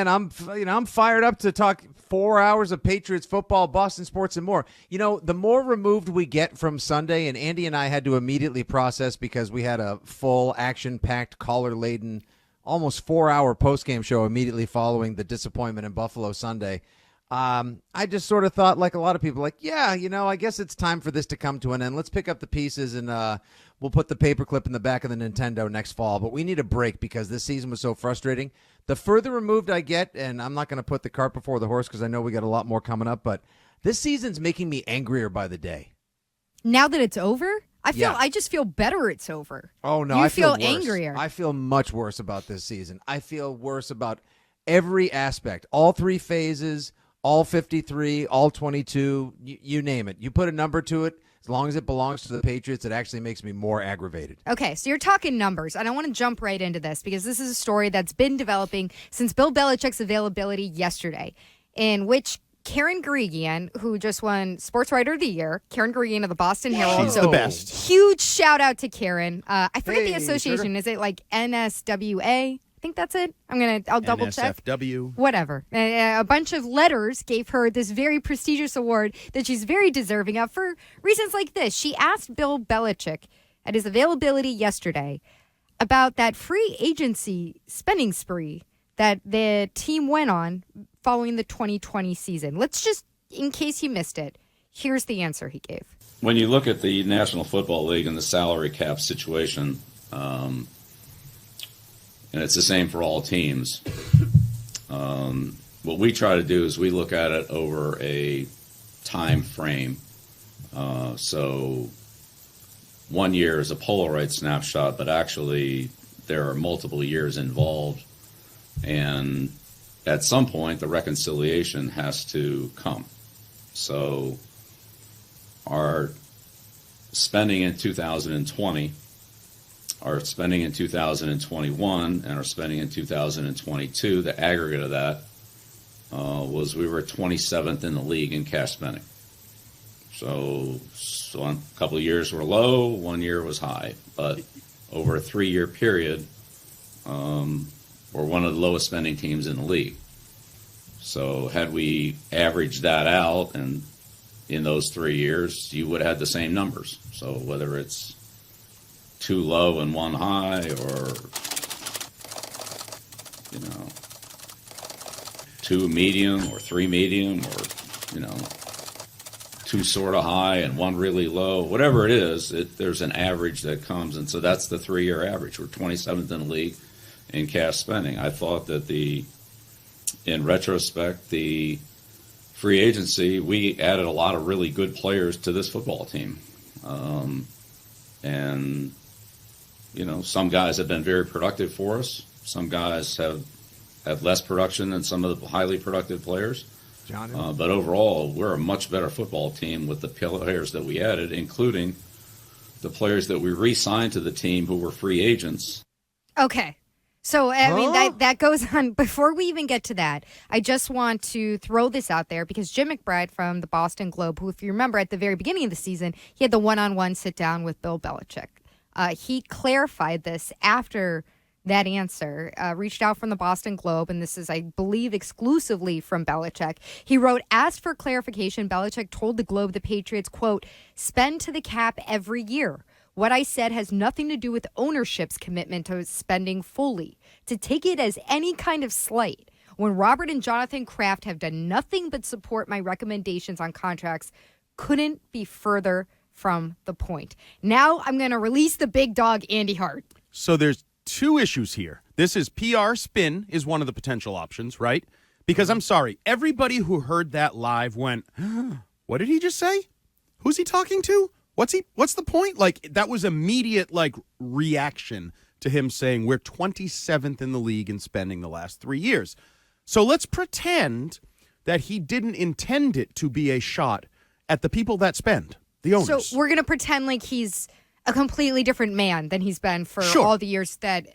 And I'm fired up to talk 4 hours of Patriots football, Boston sports, and more. The more removed we get from Sunday, and Andy and I had to immediately process because we had a full action-packed, caller-laden, almost 4-hour post-game show immediately following the disappointment in Buffalo Sunday. I just sort of thought, like a lot of people, I guess it's time for this to come to an end. Let's pick up the pieces and we'll put the paperclip in the back of the Nintendo next fall. But we need a break because this season was so frustrating. The further removed I get, and I'm not going to put the cart before the horse because I know we got a lot more coming up, but this season's making me angrier by the day. Now that it's over? I just feel better it's over. Oh, no, I feel worse. angrier. I feel much worse about this season. I feel worse about every aspect, all three phases, all 53, all 22, you name it. You put a number to it, as long as it belongs to the Patriots, it actually makes me more aggravated. Okay, so you're talking numbers, and I want to jump right into this because this is a story that's been developing since Bill Belichick's availability yesterday, in which Karen Guregian, who just won Sports Writer of the Year, Karen Guregian of the Boston Herald. She's the best. Huge shout out to Karen. I forget the Hey, association. Is it like NSWA? I think that's it. I'll double check. NSFW. Whatever. A bunch of letters gave her this very prestigious award that she's very deserving of for reasons like this. She asked Bill Belichick at his availability yesterday about that free agency spending spree that the team went on following the 2020 season. Let's just, in case you missed it, here's the answer he gave. When you look at the National Football League and the salary cap situation, and it's the same for all teams. What we try to do is we look at it over a time frame. So 1 year is a Polaroid snapshot, but actually there are multiple years involved. And at some point, the reconciliation has to come. So our spending in 2020, our spending in 2021, and our spending in 2022, the aggregate of that was we were 27th in the league in cash spending. So a couple of years were low, 1 year was high. But over a 3-year period, we're one of the lowest spending teams in the league. So had we averaged that out, and in those 3 years, you would have had the same numbers. So whether it's two low and one high, or two medium or three medium, or two sort of high and one really low, whatever it is, there's an average that comes, and so that's the 3-year average. We're 27th in the league in cash spending. I thought that in retrospect, the free agency, we added a lot of really good players to this football team. And some guys have been very productive for us. Some guys have less production than some of the highly productive players. But overall, we're a much better football team with the players that we added, including the players that we re-signed to the team who were free agents. Okay. So, I mean, that goes on. Before we even get to that, I just want to throw this out there because Jim McBride from the Boston Globe, who, if you remember, at the very beginning of the season, he had the one-on-one sit-down with Bill Belichick. He clarified this after that answer, reached out from the Boston Globe, and this is, I believe, exclusively from Belichick. He wrote, asked for clarification. Belichick told the Globe the Patriots, quote, spend to the cap every year. What I said has nothing to do with ownership's commitment to spending fully. To take it as any kind of slight, when Robert and Jonathan Kraft have done nothing but support my recommendations on contracts, couldn't be further from the point. Now I'm going to release the big dog, Andy Hart. So there's two issues here. This is PR spin is one of the potential options, right? Because I'm sorry, everybody who heard that live went, what did he just say? Who's he talking to? What's the point? Like, that was immediate, reaction to him saying we're 27th in the league in spending the last 3 years. So let's pretend that he didn't intend it to be a shot at the people that spend, the owners. So we're going to pretend like he's a completely different man than he's been for all the years that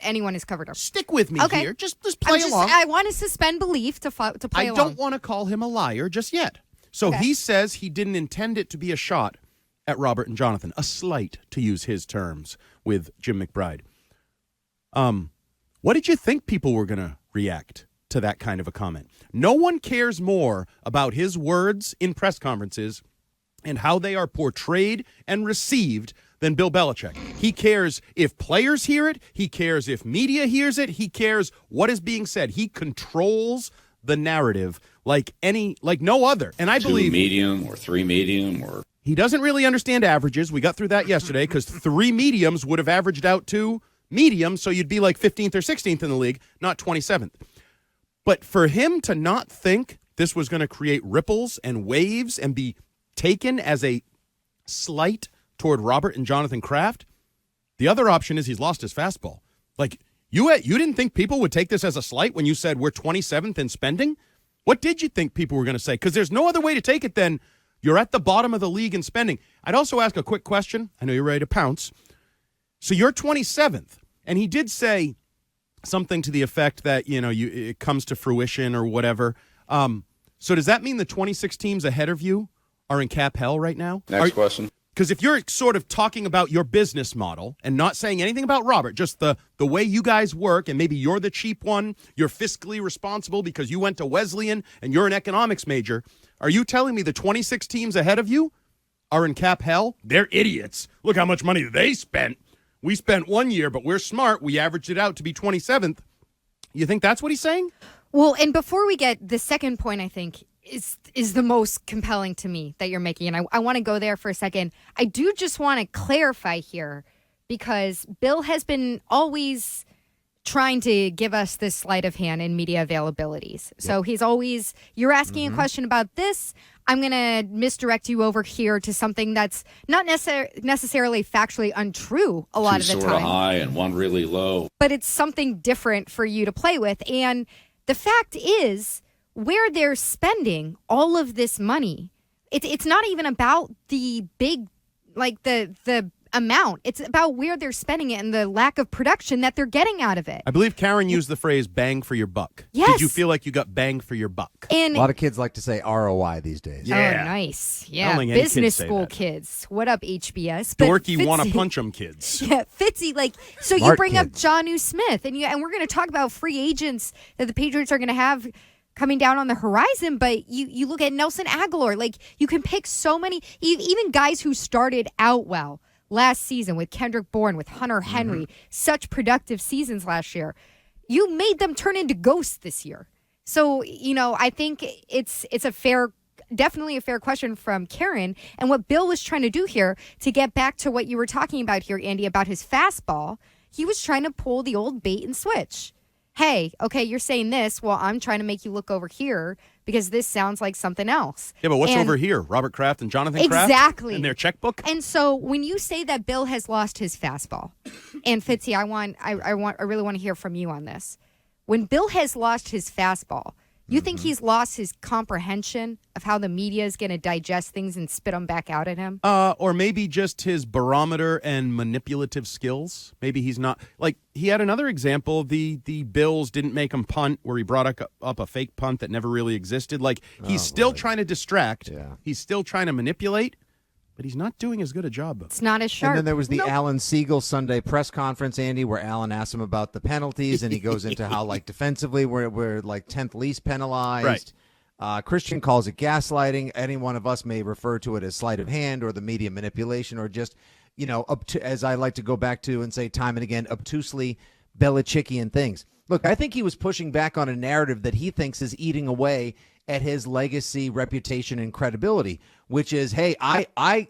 anyone has covered him. Stick with me here. Just play along. I want to suspend belief to play along. I don't want to call him a liar just yet. So he says he didn't intend it to be a shot at Robert and Jonathan, a slight, to use his terms, with Jim McBride. What did you think people were going to react to that kind of a comment. No one cares more about his words in press conferences and how they are portrayed and received than Bill Belichick. He cares if players hear it. He cares if media hears it. He cares what is being said. He controls the narrative like no other. And I believe 2 medium or 3 medium or he doesn't really understand averages. We got through that yesterday because 3 mediums would have averaged out to medium, so you'd be like 15th or 16th in the league, not 27th. But for him to not think this was going to create ripples and waves and be taken as a slight toward Robert and Jonathan Kraft, the other option is he's lost his fastball. Like, you didn't think people would take this as a slight when you said we're 27th in spending? What did you think people were going to say? Because there's no other way to take it than you're at the bottom of the league in spending. I'd also ask a quick question. I know you're ready to pounce. So you're 27th, and he did say something to the effect that, it comes to fruition or whatever. So does that mean the 26 teams ahead of you are in cap hell right now? Next question. Because if you're sort of talking about your business model and not saying anything about Robert, just the way you guys work, and maybe you're the cheap one, you're fiscally responsible because you went to Wesleyan and you're an economics major, are you telling me the 26 teams ahead of you are in cap hell? They're idiots. Look how much money they spent. We spent 1 year, but we're smart. We averaged it out to be 27th. You think that's what he's saying? Well, and before we get the second point, I think is the most compelling to me that you're making. And I want to go there for a second. I do just want to clarify here because Bill has been always trying to give us this sleight of hand in media availabilities. So he's always, you're asking a question about this, I'm going to misdirect you over here to something that's not necessarily factually untrue a lot of the time. 2 sort of high and 1 really low. But it's something different for you to play with. And the fact is, where they're spending all of this money, it's not even about the big, like the amount. It's about where they're spending it and the lack of production that they're getting out of it. I believe Karen used the phrase bang for your buck. Yes. Did you feel like you got bang for your buck? And a lot of kids like to say ROI these days. Yeah. Oh, nice. I Yeah, don't think any business kids say school that. kids. What up, HBS? But Dorky want to Fitzy- punch 'em kids. Yeah, Fitzy, so you Smart bring up kids. Jonnu Smith, and we're going to talk about free agents that the Patriots are going to have coming down on the horizon, but you look at Nelson Aguilar, you can pick so many, even guys who started out well last season with Kendrick Bourne, with Hunter Henry, such productive seasons last year. You made them turn into ghosts this year. So, I think it's definitely a fair question from Karen. And what Bill was trying to do here, to get back to what you were talking about here, Andy, about his fastball, he was trying to pull the old bait and switch. Hey, okay, you're saying this. Well, I'm trying to make you look over here because this sounds like something else. Yeah, but what's over here? Robert Kraft and Jonathan Kraft? Exactly. And their checkbook? And so when you say that Bill has lost his fastball, and Fitzy, I really want to hear from you on this. When Bill has lost his fastball, you think he's lost his comprehension of how the media is going to digest things and spit them back out at him? Or maybe just his barometer and manipulative skills. Maybe he's not. He had another example. The Bills didn't make him punt, where he brought up a fake punt that never really existed. He's still trying to distract. Yeah. He's still trying to manipulate, but he's not doing as good a job of it. It's not as sharp. And then there was the Alan Siegel Sunday press conference, Andy, where Alan asked him about the penalties, and he goes into how, defensively, we're 10th least penalized. Right. Christian calls it gaslighting. Any one of us may refer to it as sleight of hand or the media manipulation or just, as I like to go back to and say time and again, obtusely Belichickian things. Look, I think he was pushing back on a narrative that he thinks is eating away at his legacy, reputation, and credibility, which is, hey, I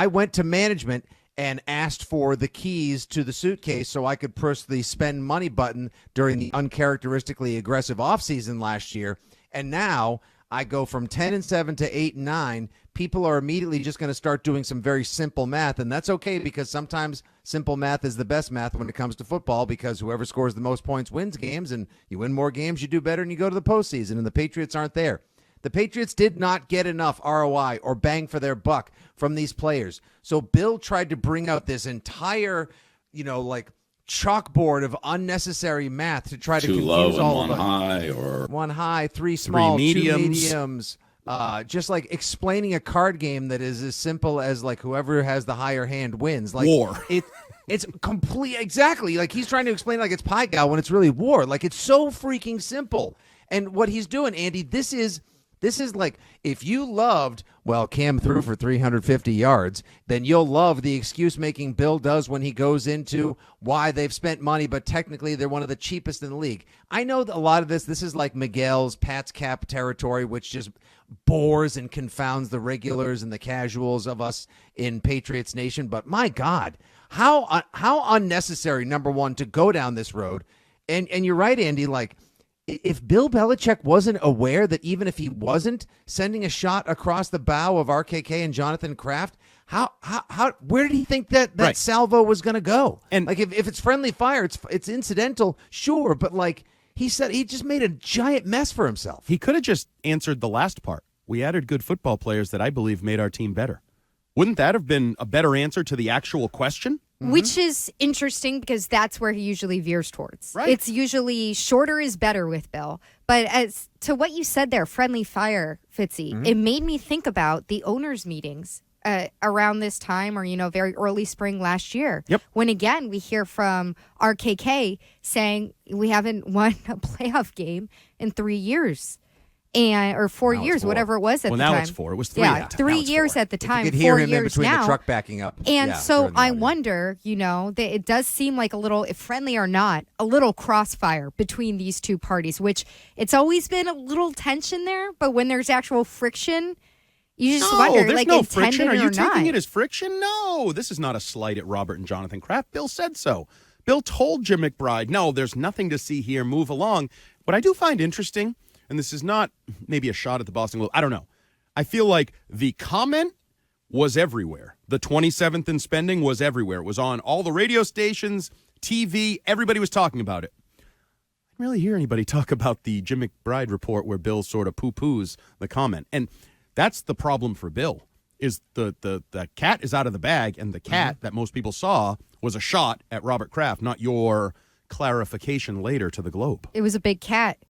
went to management and asked for the keys to the suitcase so I could push the spend money button during the uncharacteristically aggressive offseason last year. And now I go from 10-7 to 8-9. People are immediately just going to start doing some very simple math, and that's okay because sometimes simple math is the best math when it comes to football because whoever scores the most points wins games, and you win more games, you do better, and you go to the postseason, and the Patriots aren't there. The Patriots did not get enough ROI or bang for their buck from these players. So Bill tried to bring out this entire, chalkboard of unnecessary math to try to Too confuse low and all 1 of us. high or 1 high, 3 small, 2 mediums. mediums. Just explaining a card game that is as simple as whoever has the higher hand wins. War. It's complete, exactly. Like he's trying to explain like it's pie gal when it's really war. Like it's so freaking simple. And what he's doing, Andy, this is like if you loved, well, Cam threw for 350 yards, then you'll love the excuse making Bill does when he goes into why they've spent money, but technically they're one of the cheapest in the league. I know that a lot of this is like Miguel's Pat's Cap territory, which just bores and confounds the regulars and the casuals of us in Patriots Nation. But my God, how unnecessary, number one, to go down this road. And you're right, Andy, like, if Bill Belichick wasn't aware that even if he wasn't sending a shot across the bow of RKK and Jonathan Kraft, where did he think that Right. salvo was going to go? And like if it's friendly fire, it's incidental, sure, but like he said, he just made a giant mess for himself. He could have just answered the last part. We added good football players that I believe made our team better. Wouldn't that have been a better answer to the actual question? Which is interesting because that's where he usually veers towards. Right. It's usually shorter is better with Bill. But as to what you said there, friendly fire, Fitzy, it made me think about the owners' meetings around this time or, very early spring last year. Yep. When, again, we hear from RKK saying we haven't won a playoff game in 3 years. Or 4 Now it's years, 4. whatever it was at Well, the now time. it's 4. It was 3. Yeah, at the time. 3 Now it's years 4. at the time. You could hear 4 him in years between now. the truck backing up. And Yeah, so during the I audio. wonder, that it does seem like a little, if friendly or not, a little crossfire between these two parties, which it's always been a little tension there. But when there's actual friction, you just wonder, there's like, no intended friction. Are or you not. taking it as friction? No, this is not a slight at Robert and Jonathan Kraft. Bill said so. Bill told Jim McBride, no, there's nothing to see here. Move along. What I do find interesting, and this is not maybe a shot at the Boston Globe, I don't know. I feel like the comment was everywhere. The 27th in spending was everywhere. It was on all the radio stations, TV. Everybody was talking about it. I didn't really hear anybody talk about the Jim McBride report where Bill sort of poo-poos the comment. And that's the problem for Bill, is the cat is out of the bag, and the cat that most people saw was a shot at Robert Kraft, not your clarification later to the Globe. It was a big cat.